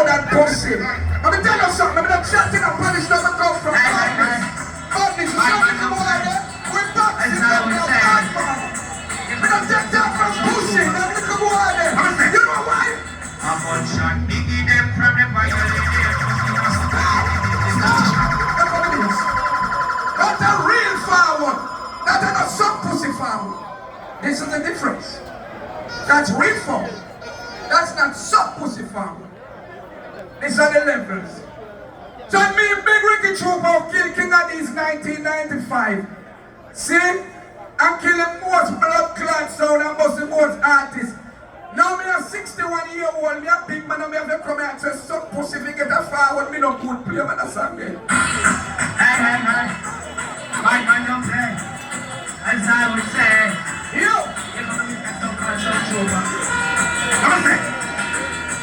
that pussy. Let me tell you something. I'm not chatting up on this doesn't come from madness. Madness is something to more there. We're boxing up in a bad man. We don't take that from pussy. Let me come over there. You know why? A bunch of niggy them from the violation. That's a real forward. That's not some pussy forward. This is the difference. That's real forward. That's not some pussy forward. These are the levels. So me big Rickey Trooper kill King of these 1995. See? I'm killing most blood clot sound and most most artists. Now me a 61-year-old, me a big man and me have to come here and say some pussy if you get a forward, me no good play man a song there. Hey. My man don't play. As I would say. Yo! You're gonna be a some trooper. Come on, say.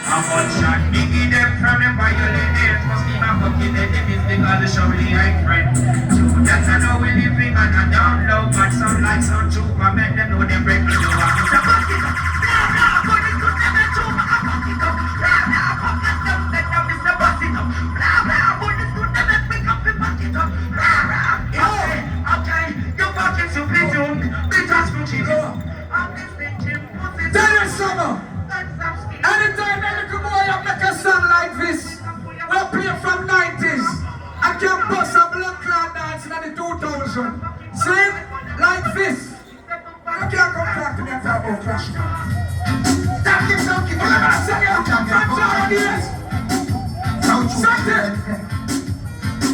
A bunch of niggy them from the violation. Must be my fucking enemies because the show really ain't friend. So that's I know we living on a down low. But some like some trooper, make them know them break me down. So fuck it up. But it's good to make trooper. I fuck it up. Fuck it up. Let them Mr. Bust it up. But it's good to make pick up the fuck it up. Okay. You're fucking super young. Because for Jesus. I'm just thinking pussy. Tell you something. Anytime any good boy I make a song like this, we play from 90s. I can bust a blood clot dance in the 2000. See? Like this. You can't come back to me and talk about clash. Thank you. What am I saying? From 12 years. Something.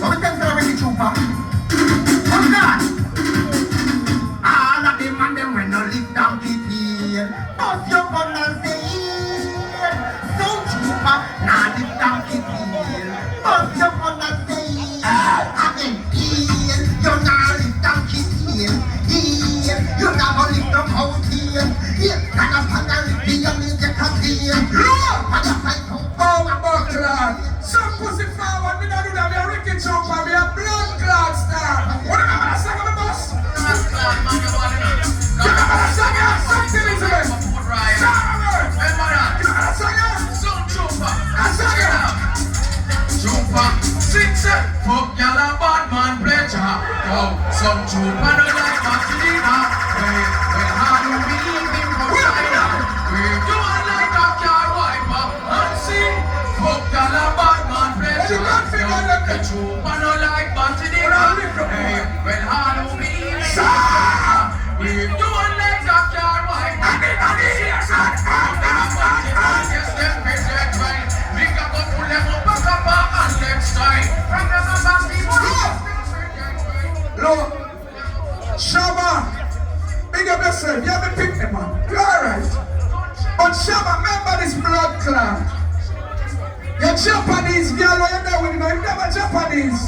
What is that Rickey Trooper? What's that? All of them and them when no live down people. Bust your gun and say now the donkey feel, but you're gonna say, I'm here, you're not the donkey feel, here, you're not gonna lift them out here, here, and I'm gonna lift the young get a feel, and I'm like, oh my God, clot. Some pussy forward, me not do that, me a Rickey Trooper, me a blood clot star. What am I gonna say on the bus? You're not gonna say something, Elizabeth. Trooper, six fuck y'all a bad man pleasure. Yo, some trooper don't like Martina. Well, how do we leave him from China? We do like a car wiper. Unseen, fuck y'all a bad man pleasure. Yo, the trooper don't like Martina. Well, how do we leave him from China? We do like a car wiper. Yes, them present right. We can go pull them up and come back and let's try. From the back people. Look, Shabba, big up yourself. You have to pick them up. You alright? But Shabba, remember this blood clot. You're Japanese girl, what you know with you? You're never Japanese.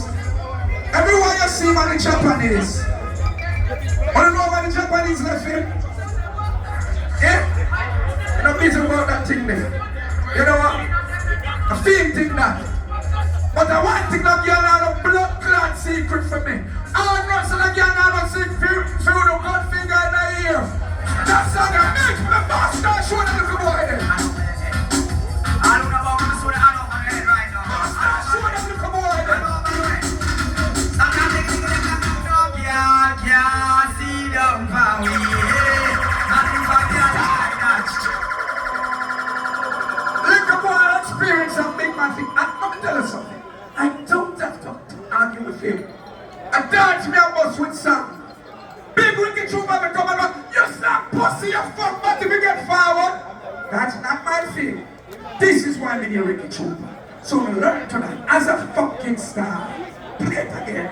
Everyone you see, man, the Japanese. Want to know why the Japanese left him? Yeah? You don't busy about that thing there. You know what? I feel think that. But I want thing that girl have a blood clot secret for me. I want not so that girl have a secret feel the blood finger in the ear. That's how they make me bastard show them little boy there. I don't know about this one, I don't want to head right now. Bastard show them little boy there. Sometimes they think that can't see them for me. Nothing but your like that. Little boy experience and big man thing. I'm going to tell you something. I don't have to argue with him. I dance me a bus with Sam. Big Rickey Trooper me come and you stop pussy, you fuck, but if you get forward, that's not my thing. This is why I'm in Rickey Trooper. So learn tonight as a fucking star. Play it again.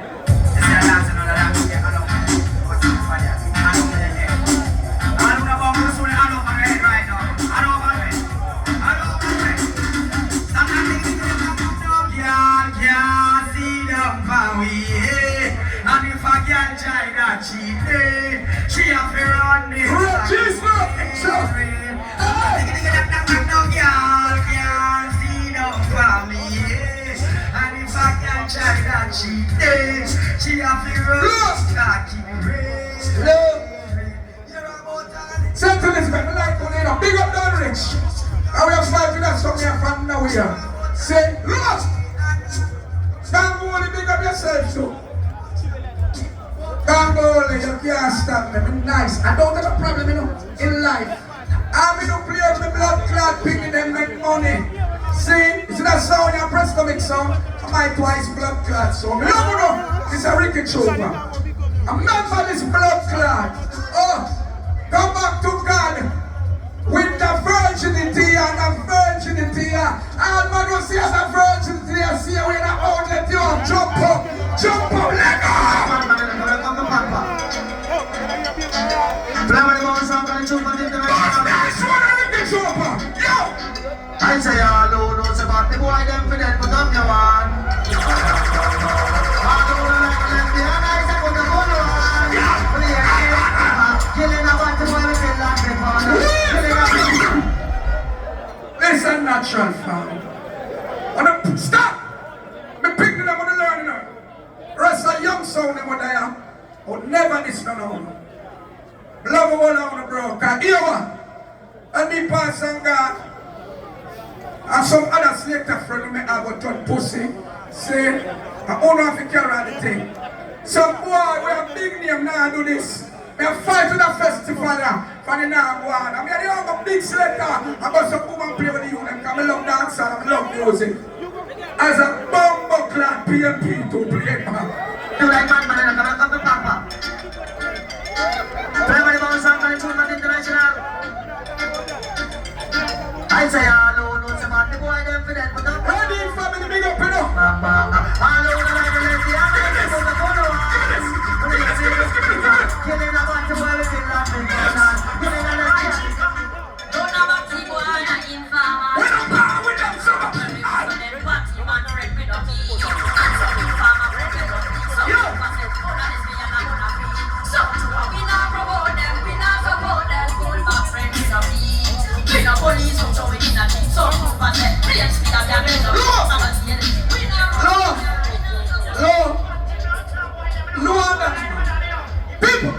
And if I can't try that she have to run this. She have to run Central Elizabeth, I like to big up Don Rich. And we have 5 minutes from here from nowhere. Say, lost. Can't go only big up yourself, so. Can't go only, you can't stop me. I'm nice. I don't have a problem, you know, in life. I'm in the play with the blood clot picking them make money. See? You see that sound, your press stomach sound? My twice blood clot sound. You know, it's a Rickey choker. Remember this blood clot. Oh, come back to God. With the virginity and the virginity. All man will see as a virginity. I see when I outlet you up. Jump up, let go. I say hello, no, say about the boy, them for that, but I'm your one. Listen, natural found. Stop! Me pick them on the learning now. Rest of young sound them what they are. But never this no no. Love all on the bro. Cause here one. And me pass and God. And some other selector friend me have a ton pussy. Say, I don't know if you carry the thing. Some boy we have big name now do this. We have fight to the festival for the now one. I mean I have a big selector. I got some woman play with the youth because I love dance and I love music. As a bumbo clad PMP to play man. You like man and I'm going to papa. Play my boss and my tournament international. I say hello, no, say about the boy, them for that, but I'm ready family big up, you know. Hello, no, I will let the other go to the photo. Killing about the boy, killing about the boy, killing about the boy. Don't know about the boy, I'm in farmer. We're not power with them, so much. People,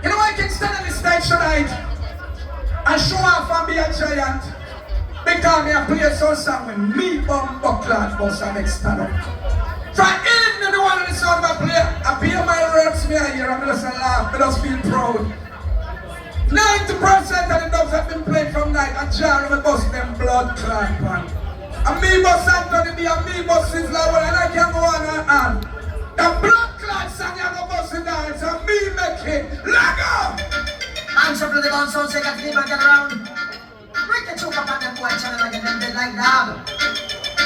you know I can stand on the stage tonight and show off and be a giant because me a play some song with me bumbo clad bus and next stand up. So in the one of the song I play, I pay my reps me a year and I just laugh, I just feel proud. 90% of the dubs have been played from night and John will bust them blood clot man. And me bust Anthony B and me bust Sizzler and I can go on and on. The blood clot song you go bust the dance and me make it. Let go! Hands up to the bounce, so say got to keep back around. Rickey choke up on them boy channel like them dead like that.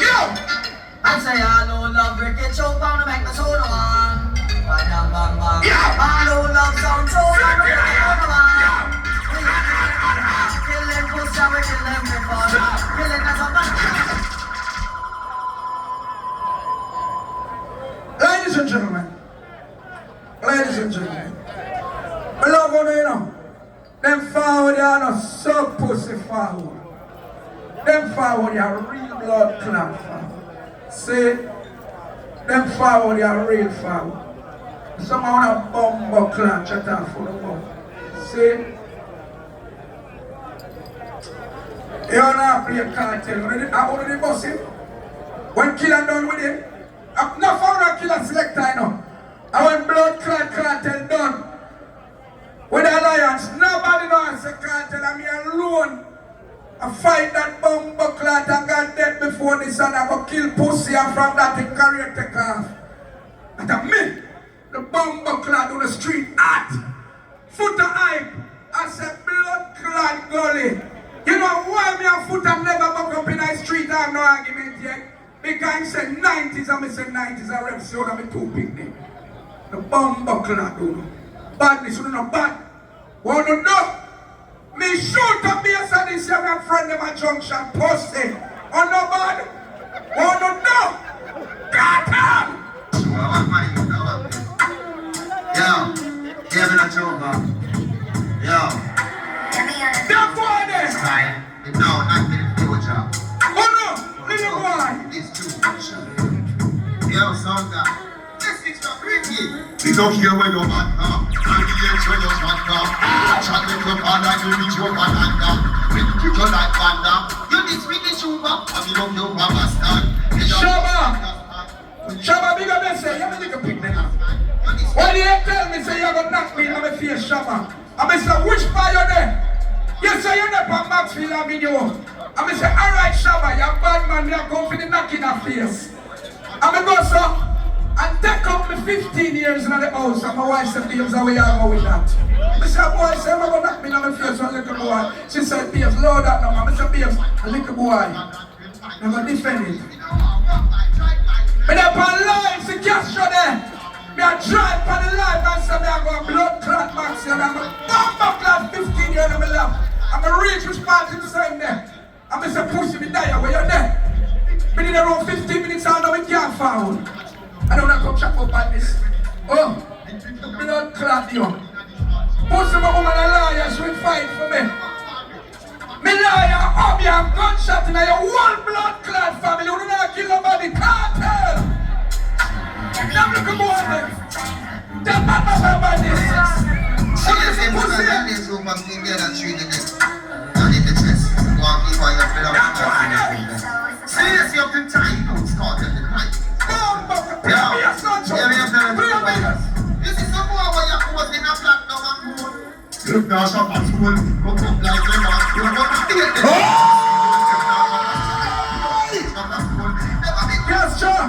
Yo! I say hello, love Rickey choke on the make my soul on. Bang bang bang. Yo! Hello, love sound so on the make my soul on. Kill them push up, kill them before. Kill them as a bang. Ladies and gentlemen, I love how you know, them forward they are not so pussy forward. Them forward they are real blood clot forward. See, them forward they are real forward. Some want a bumbo clot shut off for the mouth. See, you not play a cartel. I already boss him. When killer done with him, I'm not found a killer selector, you know. I went blood clot cartel done. With the alliance, nobody knows the cartel. I'm here alone. I fight that bumbo clot and got dead before this and I go kill pussy and from that the career take off. And I me, the bumbo clot on the street hot. Foot of hype. I said blood clot gully. You know why me and foot have never buck up in the street? I have no argument yet. Because he said 90s and I said 90s I rep so I'm too big name. The bumbo clot do. Badness you know bad. Want to know? Me shoot up here so this young friend in my junction pussy. On no bad. Want to know? Got him! Yo, here's a joke, yo. That boy there! Time. No, not in the future. Oh no! Little boy! It's too much. Yo, son, this is not Rickey. We don't hear where your man come. And the edge where your man come. Chat them up and I will reach your man and down. When you go like Vanda, you this Rickey Chuba. I mean, don't know Mama Stan. Shabba, big up yourself. You have to pick them. When you tell me, say you're going to knock me in my face, Shabba. I say, which fire you there? You say you're there for Maxfield Avenue. I say, alright, Shabba, you're a bad man. You're going for the knock in the face. I go, so, and take up me 15 years in the house. And my wife said, Babes, how we are going with that? I said, boy, say, I'm going to knock me in my face, one little boy. She said, Babes, load that now. I said, Babes, a little boy. I'm going to defend it. But up on live, see Castro there. Me a drive for the life and say me a go blood clot max and I'm a bomb class 15 years in my life. I'm a reach which part in the same there. I'm a pussy me die where you're there. Me need around 15 minutes and now we can't found. I don't want to come check up on this. Oh, blood clot you. Pussy my woman a liar, she will fight for me. Me liar, up you have gunshot in your one blood clot family. You don't know kill nobody, cartel. Now look at boy. Tell my mother about this. Seriously, I'm going to this room and stay there and treat it. And in the chest. Go and keep on your feet. Seriously, up to time. Don't start at the night. This is the boy where you're posing a black dog and moon. Look now, shop at school. Go up like the man. You're going to steal it. Yes, sir.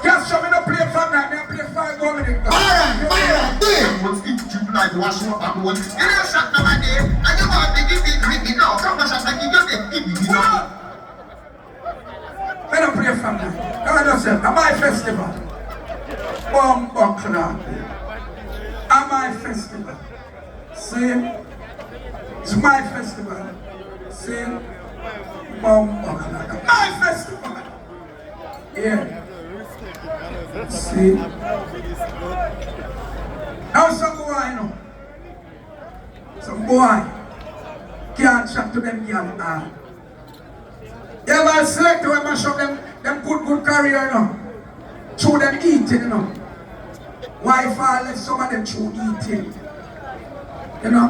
Yes, sir, me no play from that. Me play 5 more minutes. Alright, once it you like wash up and one. You know shot nowadays, and you want to give it Rickey now. Come on, shot like you just give it. Me no play from that. Come on, yourself. Am I festival? Buckler. Am I festival? See? It's my festival. See? Buckler. My festival. Yeah. See? Now some boy, you know. Some boy can't chat to them young man. You ever select when I show them good career, you know? Through them eating, you know? Wife all left some of them through eating. You know?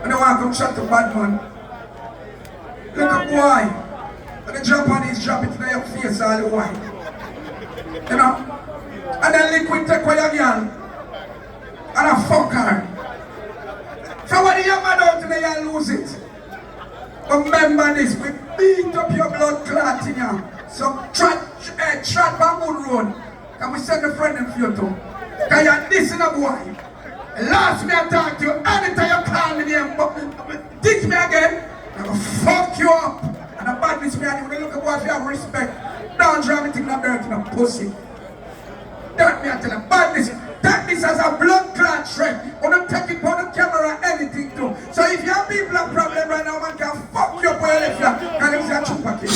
And they want to come chat to bad man. Look at boy. When the Japanese drop it in your face all the while. You know? And then liquid take away your girl. And I fuck her. So when the young man out there, you lose it. Remember this, we beat up your blood clot in you. So trot Bamboo Road. Can we send a friend in for you too? Because you're dissing a boy. Last me I talk to you, anytime you call me name, ditch me again, I'm gonna fuck you up. And the badness me and you, when you look at boy, if you have respect, don't drop me in the dirt in a pussy. Don't me I tell you, badness. Take this as a blood clot shred. Or don't take it on the camera, anything too. So if you have people a problem right now, man can fuck you up where you left you. Can you see a chupa kill?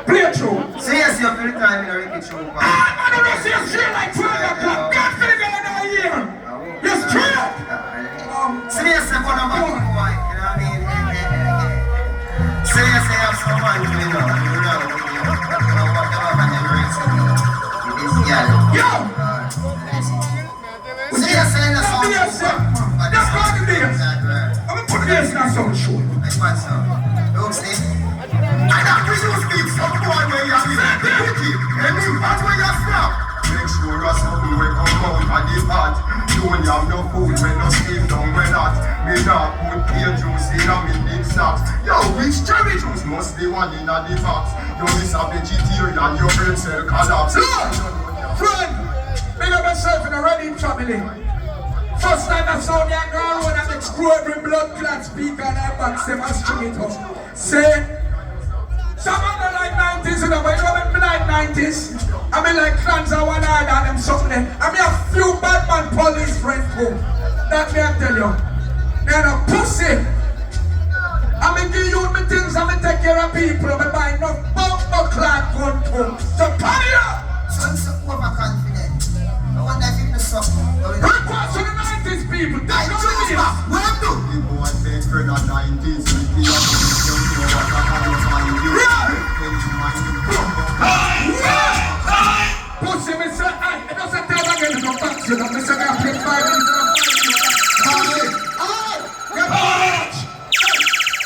Play it through. Seriously, you're pretty time in a Rickey Chuba. Ah, man, don't see you straight like 12 o'clock. God for the girl in a year. You're straight. Seriously, what about the boy? You know what I mean? Seriously, I have someone who you know, whatever man you raise with this girl. Yo! Seriously, that's all. That's part of this. I'm going to put this in some show. That's why, sir. Don't say. I don't wish you speak some boy where you are Rickey. Any part where you stop. Make sure you're something where come out of the pot. Don't have no food when no sleep down when not. Me not put pear juice in a me big socks. Yo, which cherry juice must be one in a the box? You miss a vegetarian, your brain cell collapse. Friend, big up yourself in a Ready family. First time I saw me and girl when I screw every blood clot speaker and I box them and string it up. Say, some of them like 90s, you know, but you know what I like 90s? I mean like clans and one eye and them something. I mean a few bad man police friends too. That me I tell you. They're a pussy. I mean give you me things, I mean take care of people, I buy no bumper clock gun too. So party up! So it's overconfident. I wonder if you know something. Request to the 90s people. That's what it is. What I'm doing? People want to for the 90s. We are pussy, me say, it doesn't tell again to go back to them. Me say, I play 5 minutes and I'm get out!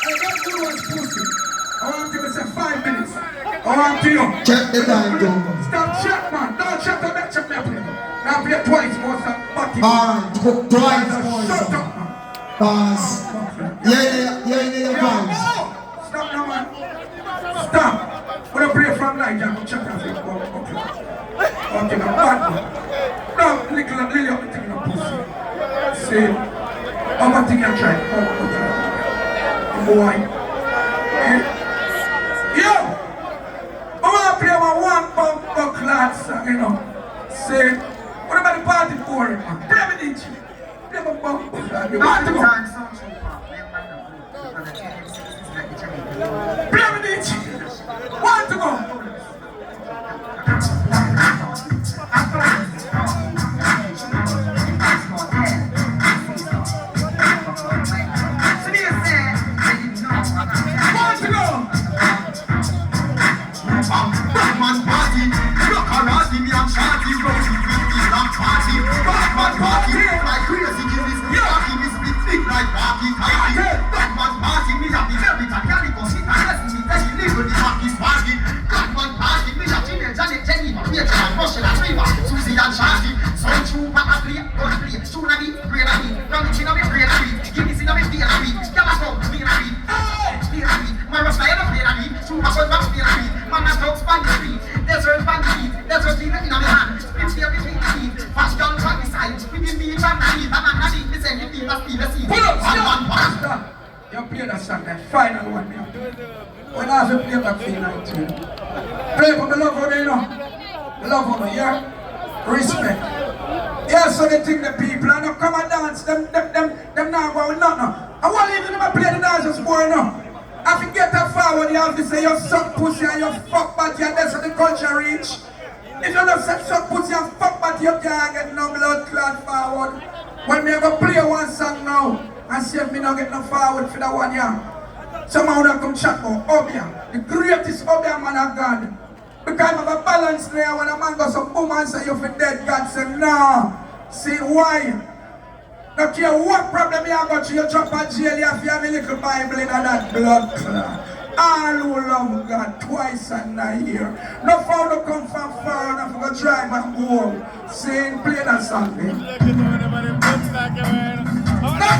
I got good ones, pussy. Up to you. Check the time too. Stop check, man. Don't check the next check me play. Now play twice more, sir. Alright, twice more. Shut up, man. Pass. Yeah, vibes. Stop now, man. Stop. When I play from night, I'm check that thing. Okay, now, bad man. No, little Lily, I'm taking a pussy. See, I'm not thinking I try. Boy. Yo! I want to play my one bump class, you know. Say, what about the party for it, man? Play me DJ. Play my bump class. You want to go? Play me DJ. Want to go? Batman party, rock around me and shawty, rowdy with the rock party. Batman party, like crazy gillies, party me split big like party party. Batman party, me happy very Italian, cause it has me that he live with the party party. Batman party, me happy Janet, Jenny, Rachel, and Russell, and Riva, Susie and Shawty. So true, Papa play, God play, soon I be, great I be, from the chin of me, great I be, give me sin of me, feel I be, Yalla come, feel I be, feel I be, my Russell, I don't feel I be, true, my son, feel I be, man, I don't span the street. There's a bandit, there's a thing in my hand. Split here between the teeth. Fast down from the side. Within me and the I'm not the same. You feel the scene. Pull up, stop. You play that song, that final one. When I have to play that feel like too. Play for the love of me, you know. The love of me, yeah? Respect. Yeah, so they think the people and they come and dance. Them now go with nothing. I want to even play the dance just more, you know. I forget how far when you have to say you suck pussy and you fuck body and that's how the culture reach. If you don't say suck pussy and fuck body, you can't get no blood clot forward. When me ever play one song now and see if me not get no forward for that one year. Somehow that come chat about Obia, the greatest Obia man of God. Because I have a balance there when a man goes some boom and say you for dead, God say no. See why? Don't care what problem you have got, you drop a jail, you have a little Bible in that blood clot. All who love God twice and a year. No found to come from far enough to go drive and go home. Saying play that song. Now,